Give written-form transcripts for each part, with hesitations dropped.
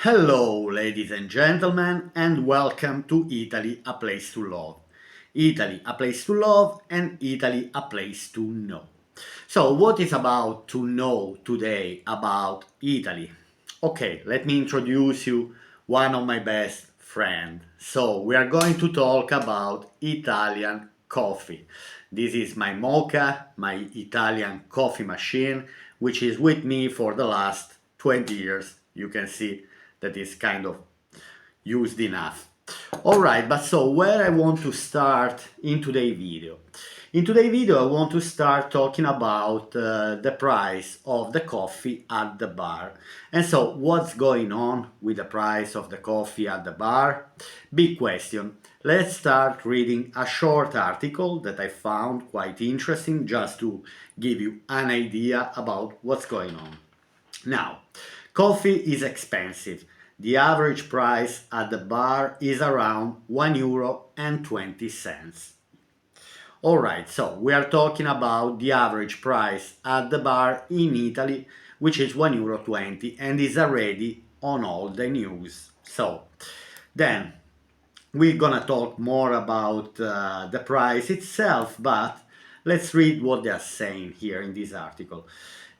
Hello, ladies and gentlemen, and welcome to Italy, a place to love. Italy, a place to love, and Italy, a place to know. So, what is about to know today about Italy? Okay, let me introduce you one of my best friends. So, we are going to talk about Italian coffee. This is my mocha, my Italian coffee machine, which is with me for the last 20 years. You can see that is kind of used enough. Alright, but so where I want to start in today's video? In today's video I want to start talking about the price of the coffee at the bar. And so what's going on with the price of the coffee at the bar? Big question. Let's start reading a short article that I found quite interesting just to give you an idea about what's going on. Now, coffee is expensive. The average price at the bar is around €1.20. Alright, so we are talking about the average price at the bar in Italy, which is €1.20 and is already on all the news. So, then we're gonna talk more about the price itself, but let's read what they are saying here in this article.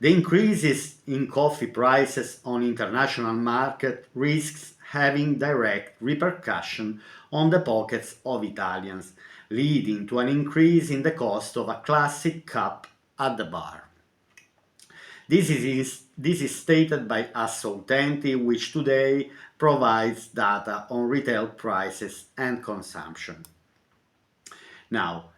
The increases in coffee prices on international market risks having direct repercussion on the pockets of Italians, leading to an increase in the cost of a classic cup at the bar. This is stated by Assolutenti, which today provides data on retail prices and consumption. Now,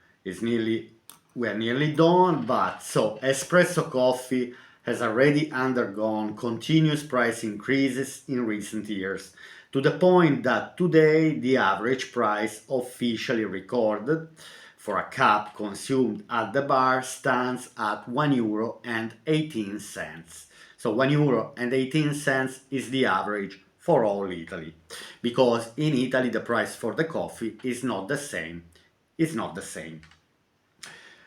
we're nearly done, but so espresso coffee has already undergone continuous price increases in recent years, to the point that today the average price officially recorded for a cup consumed at the bar stands at €1.18. So €1.18 is the average for all Italy, because in Italy the price for the coffee is not the same. It's not the same.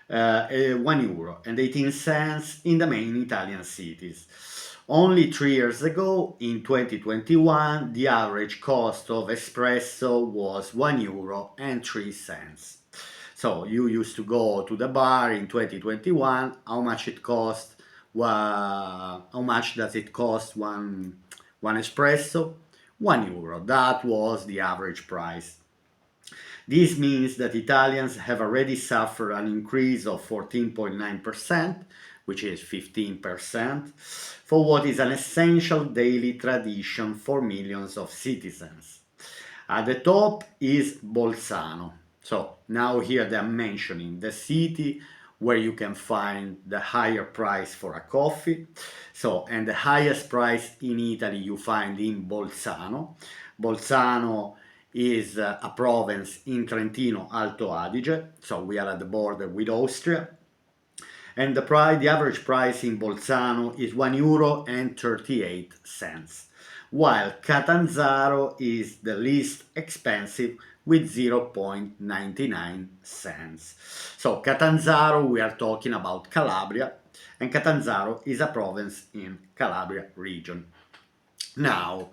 €1.18 in the main Italian cities. Only 3 years ago, in 2021, the average cost of espresso was €1.03. So you used to go to the bar in 2021, how much it cost? How much does it cost one espresso? €1. That was the average price. This means that Italians have already suffered an increase of 14.9%, which is 15%, for what is an essential daily tradition for millions of citizens. At the top is Bolzano. So now here they are mentioning the city where you can find the higher price for a coffee. So, and the highest price in Italy you find in Bolzano. Bolzano is a province in Trentino Alto Adige, so we are at the border with Austria. And the average price in Bolzano is €1.38, while Catanzaro is the least expensive with 0.99 cents. So Catanzaro, we are talking about Calabria, and Catanzaro is a province in Calabria region. Now,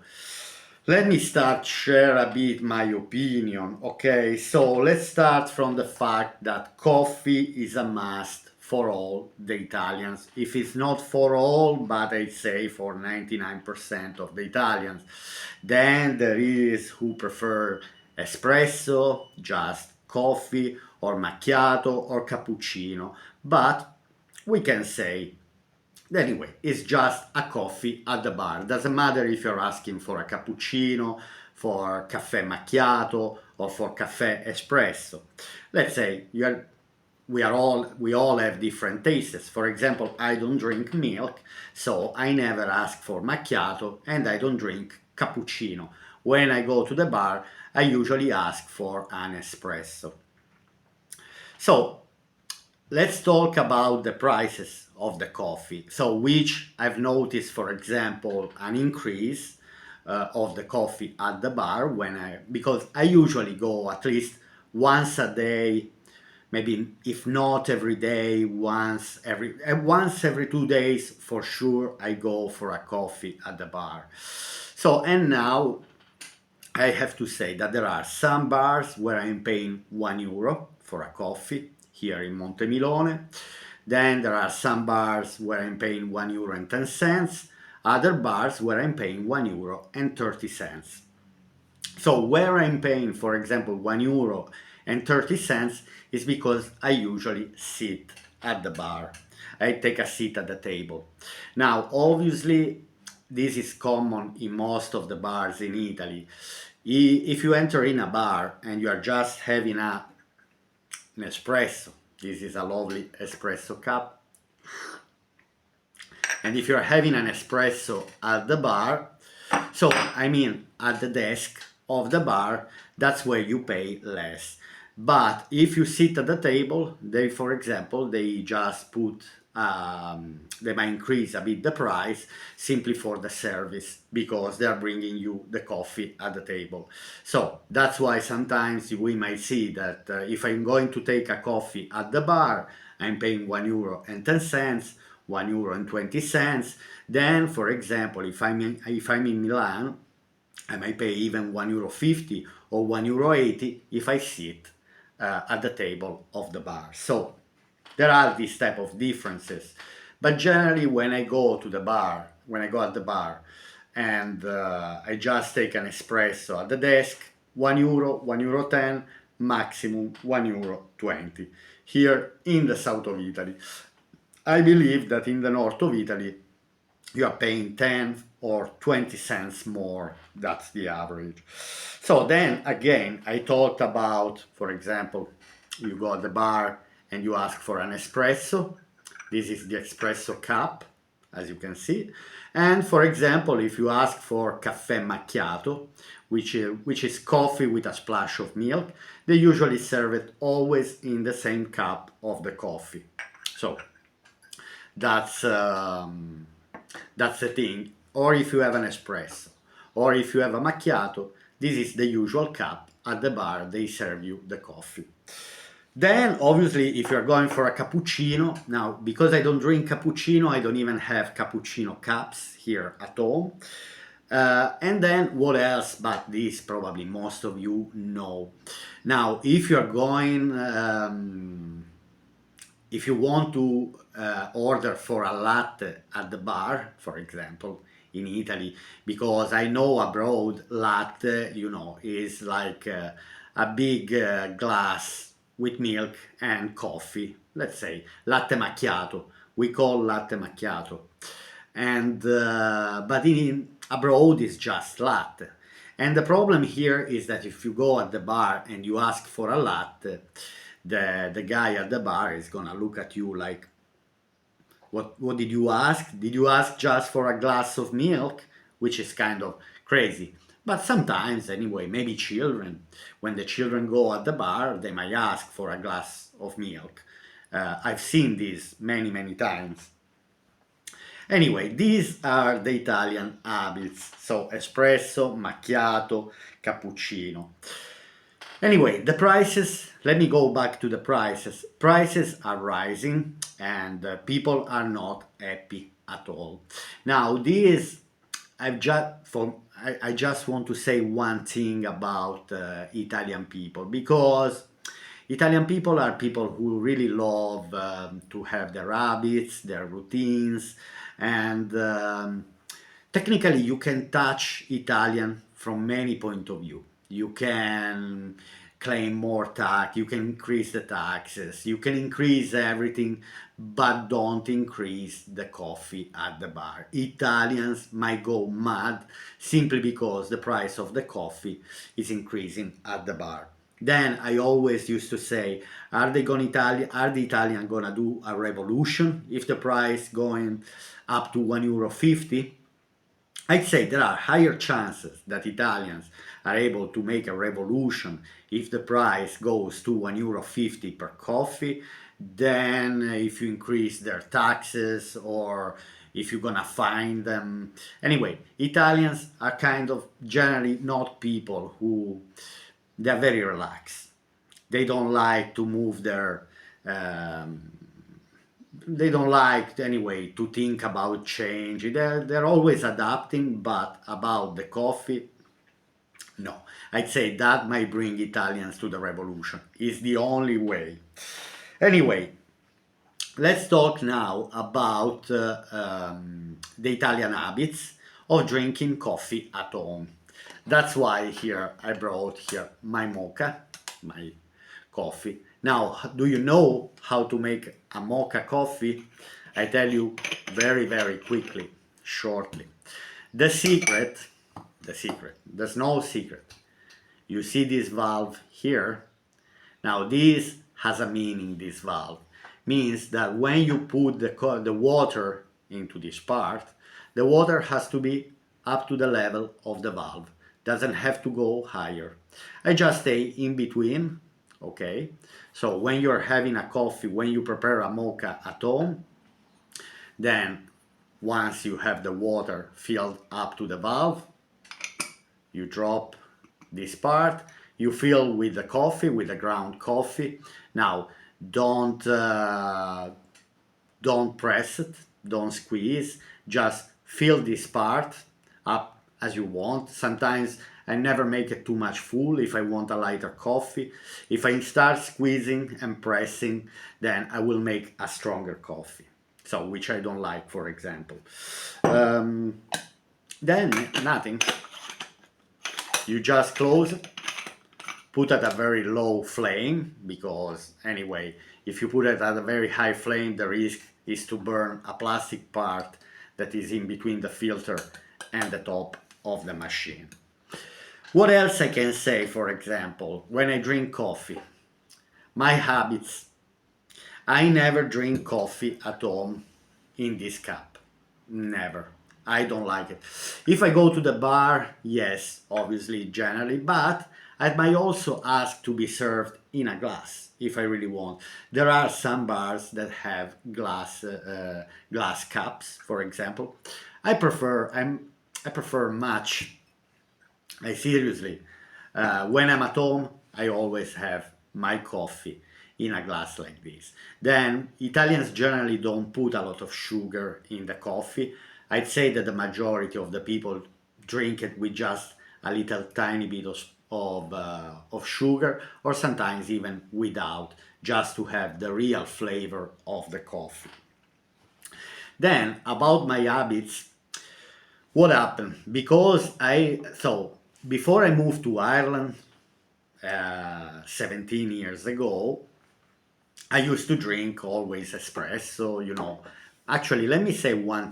let me share a bit my opinion, okay? So let's start from the fact that coffee is a must for all the Italians. If it's not for all, but I'd say for 99% of the Italians. Then there is who prefer espresso, just coffee, or macchiato, or cappuccino. But we can say anyway, it's just a coffee at the bar. Doesn't matter if you're asking for a cappuccino, for caffè macchiato, or for caffè espresso. Let's say we all have different tastes. For example, I don't drink milk, so I never ask for macchiato, and I don't drink cappuccino. When I go to the bar, I usually ask for an espresso. So let's talk about the prices of the coffee. So which I've noticed, for example, an increase of the coffee at the bar because I usually go at least once a day maybe if not every day, once every 2 days for sure I go for a coffee at the bar. So, and now I have to say that there are some bars where I'm paying €1 for a coffee here in Montemilone. Then there are some bars where I'm paying €1.10, other bars where I'm paying €1.30. So where I'm paying, for example, €1.30 is because I usually sit at the bar. I take a seat at the table. Now, obviously, this is common in most of the bars in Italy. If you enter in a bar and you are just having an espresso, this is a lovely espresso cup, and if you're having an espresso at the bar, so I mean at the desk of the bar, that's where you pay less. But if you sit at the table, they, for example, they just put, they might increase a bit the price simply for the service because they are bringing you the coffee at the table. So that's why sometimes we might see that if I'm going to take a coffee at the bar, I'm paying €1.10, €1.20. Then, for example, if I'm in Milan, I might pay even €1.50 or €1.80 if I sit at the table of the bar. So there are these type of differences. But generally, when I go at the bar, and I just take an espresso at the desk, €1, €1.10, maximum €1.20. Here in the south of Italy, I believe that in the north of Italy, you are paying 10 or 20 cents more. That's the average. So then again, I talked about, for example, you go at the bar and you ask for an espresso. This is the espresso cup, as you can see. And for example, if you ask for caffè macchiato, which is coffee with a splash of milk, they usually serve it always in the same cup of the coffee. So that's the thing. Or if you have an espresso, or if you have a macchiato, this is the usual cup. At the bar, they serve you the coffee. Then, obviously, if you're going for a cappuccino, now, because I don't drink cappuccino, I don't even have cappuccino cups here at home. And then, what else? But this probably most of you know. Now, if you're going, if you want to order for a latte at the bar, for example, in Italy, because I know abroad latte, is like a big glass with milk and coffee. Let's say latte macchiato. We call latte macchiato, and but abroad it's just latte. And the problem here is that if you go at the bar and you ask for a latte, the guy at the bar is gonna look at you like, what did you ask? Did you ask just for a glass of milk? Which is kind of crazy. But sometimes, anyway, maybe children, when the children go at the bar, they might ask for a glass of milk. I've seen this many, many times. Anyway, these are the Italian habits. So espresso, macchiato, cappuccino. Anyway, the prices, let me go back to the prices. Prices are rising and people are not happy at all. Now, I just want to say one thing about Italian people, because Italian people are people who really love to have their habits, their routines, and technically you can touch Italian from many points of view. You can claim more tax, you can increase the taxes, you can increase everything, but don't increase the coffee at the bar. Italians might go mad simply because the price of the coffee is increasing at the bar. Then I always used to say, are the Italians gonna do a revolution if the price going up to €1.50? I'd say there are higher chances that Italians are able to make a revolution if the price goes to €1.50 per coffee than if you increase their taxes or if you're gonna fine them. Anyway, Italians are kind of generally not people who, they're very relaxed. They don't like to move their Um, they don't like anyway to think about change. They're always adapting, but about the coffee, no. I'd say that might bring Italians to the revolution. It's the only way. Anyway, let's talk now about the Italian habits of drinking coffee at home. That's why here I brought here my mocha, my coffee. Now, do you know how to make a mocha coffee? I tell you very, very quickly, shortly. The secret, there's no secret. You see this valve here? Now this has a meaning, this valve. Means that when you put the water into this part, the water has to be up to the level of the valve. Doesn't have to go higher. I just stay in between, okay? So when you're having a coffee, when you prepare a mocha at home, then once you have the water filled up to the valve, you drop this part, you fill with the coffee, with the ground coffee. Now don't press it, don't squeeze, just fill this part up as you want. Sometimes I never make it too much full if I want a lighter coffee. If I start squeezing and pressing, then I will make a stronger coffee, so which I don't like, for example. Then nothing. You just close it, put at a very low flame, because anyway, if you put it at a very high flame, the risk is to burn a plastic part that is in between the filter and the top of the machine. What else I can say, for example, when I drink coffee? My habits. I never drink coffee at home in this cup. Never. I don't like it. If I go to the bar, yes, obviously, generally, but I might also ask to be served in a glass if I really want. There are some bars that have glass cups, for example. I prefer much. I seriously, when I'm at home, I always have my coffee in a glass like this. Then Italians generally don't put a lot of sugar in the coffee. I'd say that the majority of the people drink it with just a little tiny bit of sugar, or sometimes even without, just to have the real flavor of the coffee. Then about my habits, what happened? Before I moved to Ireland 17 years ago, I used to drink always espresso, Actually, let me say one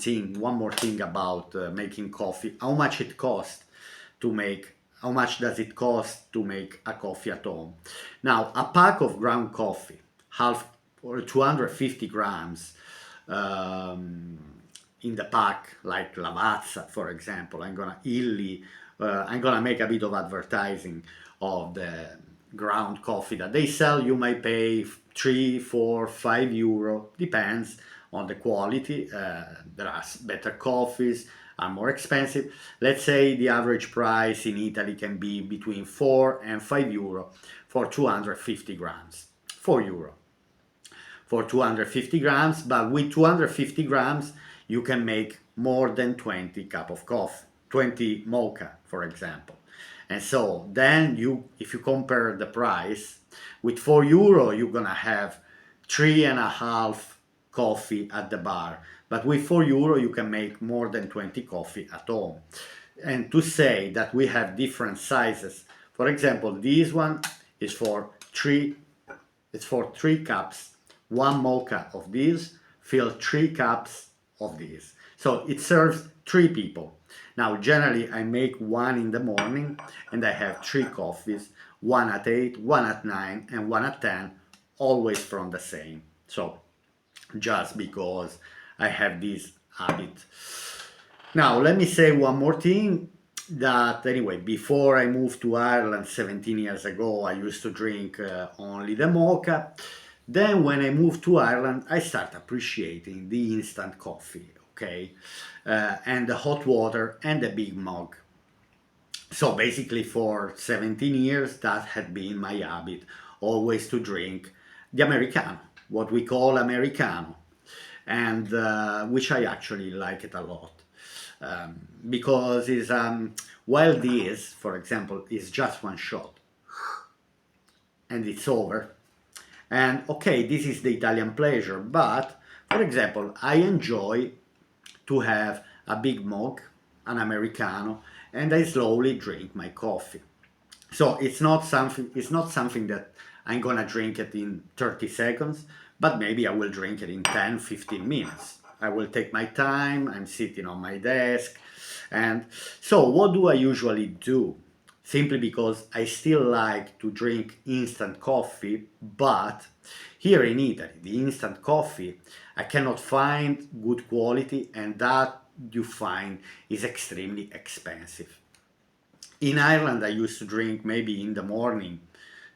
more thing about making coffee. How much does it cost to make a coffee at home? Now, a pack of ground coffee, half or 250 grams, in the pack, like Lavazza, for example. I'm gonna make a bit of advertising of the ground coffee that they sell. You might pay 3, 4, 5 euro, depends on the quality. There are better coffees, are more expensive. Let's say the average price in Italy can be between 4 and 5 euro for 250 grams. 4 euro for 250 grams, but with 250 grams you can make more than 20 cup of coffee, 20 mocha, for example. And so then if you compare the price, with 4 euro you're gonna have 3.5 coffee at the bar, but with 4 euro you can make more than 20 coffee at home. And to say that we have different sizes, for example, this one is for 3 cups. One mocha of this fill 3 cups of this, so it serves 3 people. Now generally I make one in the morning and I have 3 coffees, one at 8, one at 9 and one at 10, always from the same. So just because I have this habit. Now let me say one more thing, that anyway, before I moved to Ireland 17 years ago, I used to drink only the mocha. Then when I moved to Ireland, I started appreciating the instant coffee, okay, and the hot water and the big mug. So basically for 17 years that had been my habit, always to drink the Americano. what we call Americano, and which I actually like it a lot. Because it's, while this, for example, is just one shot and it's over, and okay, this is the Italian pleasure, but for example, I enjoy to have a big mug, an Americano, and I slowly drink my coffee. So it's not something that I'm gonna drink it in 30 seconds, but maybe I will drink it in 10, 15 minutes. I will take my time, I'm sitting on my desk. And so what do I usually do? Simply because I still like to drink instant coffee, but here in Italy, the instant coffee, I cannot find good quality, and that you find is extremely expensive. In Ireland, I used to drink maybe in the morning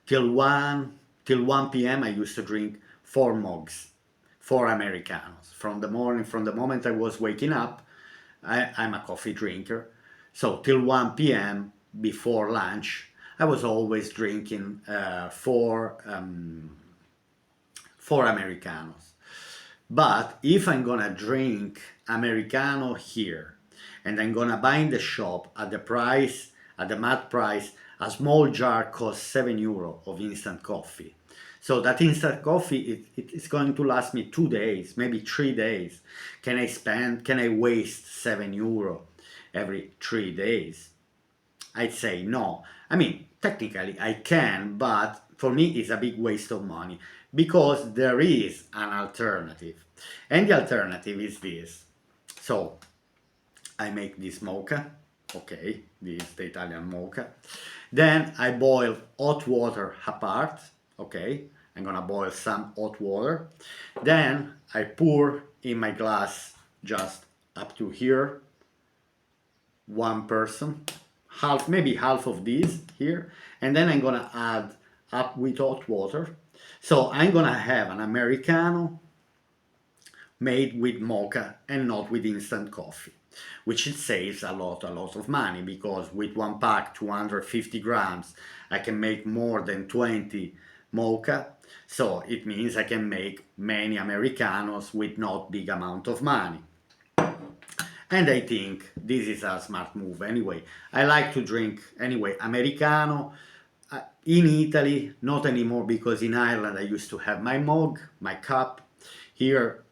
till 1 p.m. I used to drink 4 mugs, 4 Americanos. From the morning, from the moment I was waking up, I'm a coffee drinker. So till 1 p.m. before lunch, I was always drinking 4 Americanos. But if I'm gonna drink Americano here, and I'm gonna buy in the shop at the price, at the mad price, a small jar costs €7 of instant coffee. So that instant coffee, it's going to last me 2 days, maybe 3 days. Can I waste €7 every 3 days? I'd say no. I mean, technically I can, but for me it's a big waste of money because there is an alternative. And the alternative is this. So I make this mocha, okay, this is the Italian mocha. Then I boil hot water apart, okay, I'm gonna boil some hot water. Then I pour in my glass just up to here, 1 person, maybe half of this here, and then I'm gonna add up with hot water. So I'm gonna have an Americano made with mocha and not with instant coffee, which it saves a lot of money, because with one pack, 250 grams, I can make more than 20 mocha. So it means I can make many Americanos with not big amount of money. And I think this is a smart move anyway. I like to drink anyway Americano. In Italy, not anymore, because in Ireland I used to have my mug, my cup. Here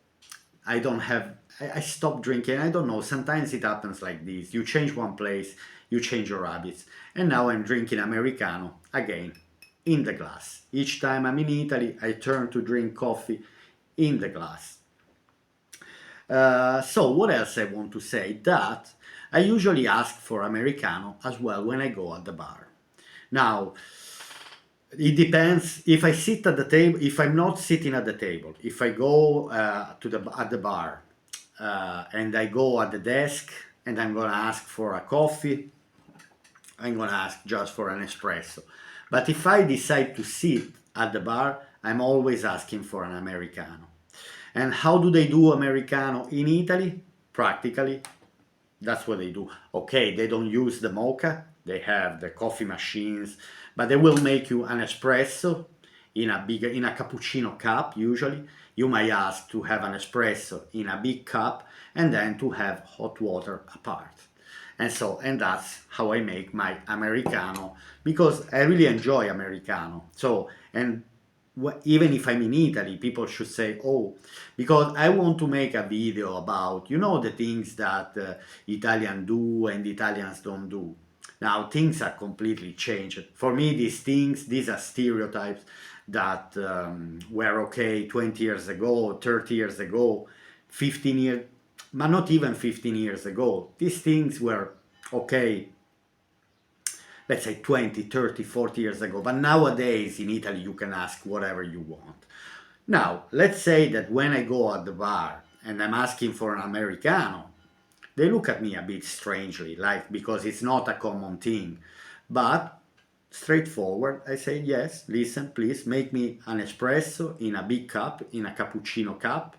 I don't have, I stopped drinking. I don't know, sometimes it happens like this. You change one place, you change your habits. And now I'm drinking Americano again in the glass. Each time I'm in Italy, I turn to drink coffee in the glass. So what else I want to say? That I usually ask for Americano as well when I go at the bar. Now, it depends if I sit at the table. If I'm not sitting at the table, if I go at the bar and I go at the desk and I'm gonna ask for a coffee, I'm gonna ask just for an espresso. But if I decide to sit at the bar, I'm always asking for an Americano. And how do they do Americano in Italy? Practically, that's what they do. Okay, they don't use the mocha, they have the coffee machines, but they will make you an espresso in a cappuccino cup. Usually you might ask to have an espresso in a big cup and then to have hot water apart. And that's how I make my Americano, because I really enjoy Americano. So, and even if I'm in Italy, people should say, oh, because I want to make a video about, the things that Italians do and Italians don't do. Now, things are completely changed. For me, these are stereotypes that were okay 20 years ago, 30 years ago, 15 years, but not even 15 years ago. These things were okay, let's say 20, 30, 40 years ago. But nowadays in Italy, you can ask whatever you want. Now, let's say that when I go at the bar and I'm asking for an Americano, they look at me a bit strangely, because it's not a common thing. But straightforward, I say, yes, listen, please make me an espresso in a big cup, in a cappuccino cup.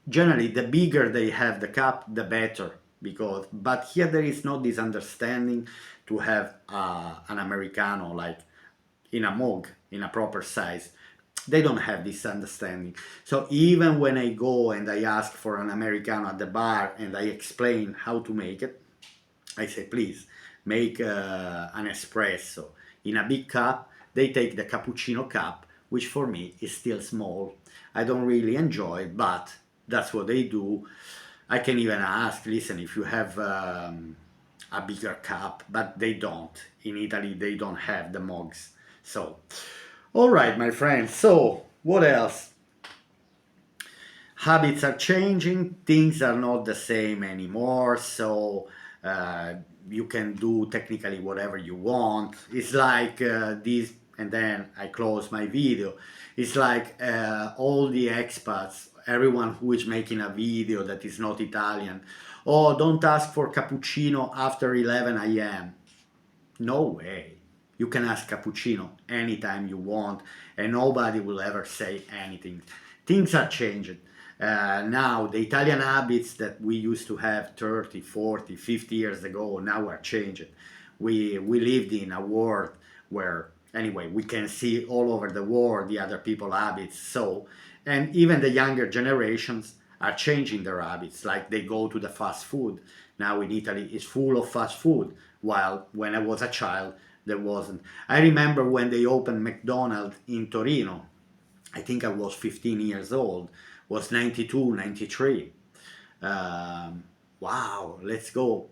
Generally, the bigger they have the cup, the better. But here there is not this understanding to have an Americano like in a mug, in a proper size. They don't have this understanding. So even when I go and I ask for an Americano at the bar and I explain how to make it, I say, please make an espresso in a big cup. They take the cappuccino cup, which for me is still small. I don't really enjoy it, but that's what they do. I can even ask, listen, if you have a bigger cup, but they don't. In Italy, they don't have the mugs. So, all right, my friends. So, what else? Habits are changing, things are not the same anymore, so uh, you can do technically whatever you want. It's like this, and then I close my video. It's like all the expats, everyone who is making a video that is not Italian. Oh, don't ask for cappuccino after 11 a.m. No way. You can ask cappuccino anytime you want, and nobody will ever say anything. Things are changing. Now, the Italian habits that we used to have 30, 40, 50 years ago now are changing. We lived in a world where, anyway, we can see all over the world the other people's habits. So, and even the younger generations are changing their habits, like they go to the fast food. Now in Italy, it's full of fast food, while when I was a child, there wasn't. I remember when they opened McDonald's in Torino. I think I was 15 years old, was 92, 93. Wow, let's go.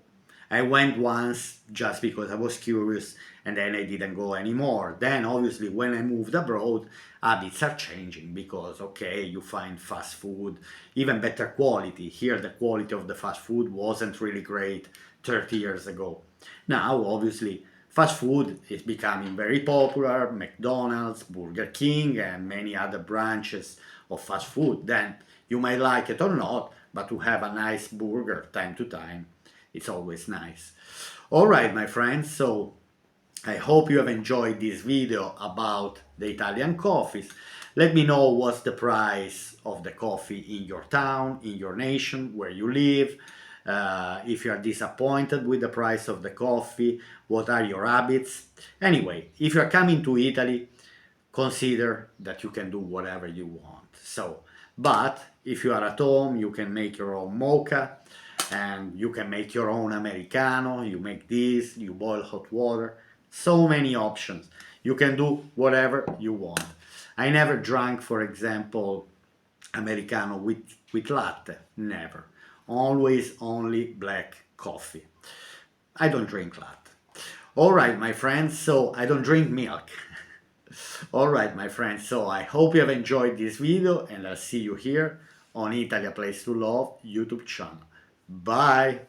I went once just because I was curious, and then I didn't go anymore. Then obviously when I moved abroad, habits are changing because okay, you find fast food, even better quality. Here the quality of the fast food wasn't really great 30 years ago. Now obviously fast food is becoming very popular, McDonald's, Burger King, and many other branches of fast food. Then you might like it or not, but to have a nice burger time to time, it's always nice. All right, my friends, so I hope you have enjoyed this video about the Italian coffees. Let me know what's the price of the coffee in your town, in your nation, where you live. If you are disappointed with the price of the coffee, what are your habits? Anyway, if you're coming to Italy, consider that you can do whatever you want. So, but if you are at home, you can make your own mocha and you can make your own Americano. You make this, you boil hot water. So many options. You can do whatever you want. I never drank, for example, Americano with latte. Never. Always only black coffee. I don't drink latte. All right, my friends, so I don't drink milk. All right, my friends, so I hope you have enjoyed this video and I'll see you here on Italy A Place to Love YouTube channel. Bye!